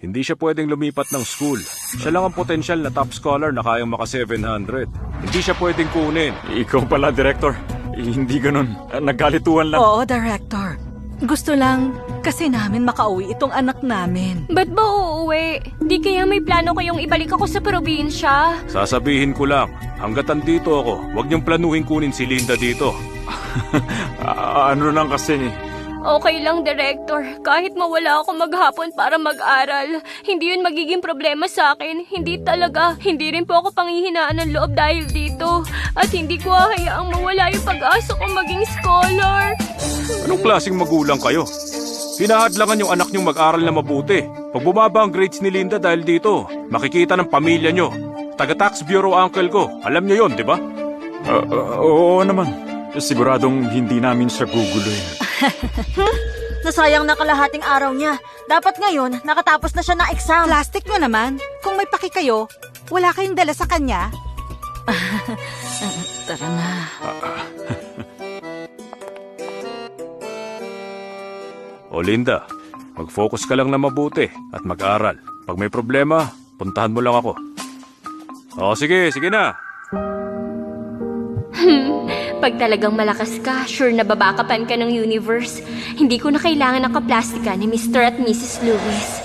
Hindi siya pwedeng lumipat ng school. Siya lang ang potensyal na top scholar na kayang maka 700. Hindi siya pwedeng kunin. Ikaw pala, Director. Hindi ganun. Nagkalituhan lang. Oo, Director. Gusto lang kasi namin makauwi itong anak namin. Ba't ba uuwi? Di kaya may plano kayong ibalik ako sa probinsya? Sasabihin ko lang, hanggat andito ako, huwag niyong planuhin kunin si Linda dito. Ano lang kasi... Okay lang, Director. Kahit mawala ako maghapon para mag-aral, hindi yun magiging problema sa akin. Hindi talaga. Hindi rin po ako panghihinaan ng loob dahil dito. At hindi ko hahayaang mawala yung pag-asa kong maging scholar. Anong klaseng magulang kayo? Hinahadlangan yung anak niyong mag-aral na mabuti. Pag bumaba ang grades ni Linda dahil dito, makikita ng pamilya niyo. Taga-tax bureau uncle ko. Alam niyo yon, di ba? Oo naman. Siguradong hindi namin siya guguloy. Nasayang na kalahating araw niya. Dapat ngayon, nakatapos na siya ng exam. Plastic nyo naman. Kung may paki kayo, wala kayong dala sa kanya. Tara na. O Linda, mag-focus ka lang na mabuti at mag-aral. Pag may problema, puntahan mo lang ako. O sige na. Pag talagang malakas ka, sure na babakapan ka ng universe. Hindi ko na kailangan ng kaplastika ni Mr. at Mrs. Lewis.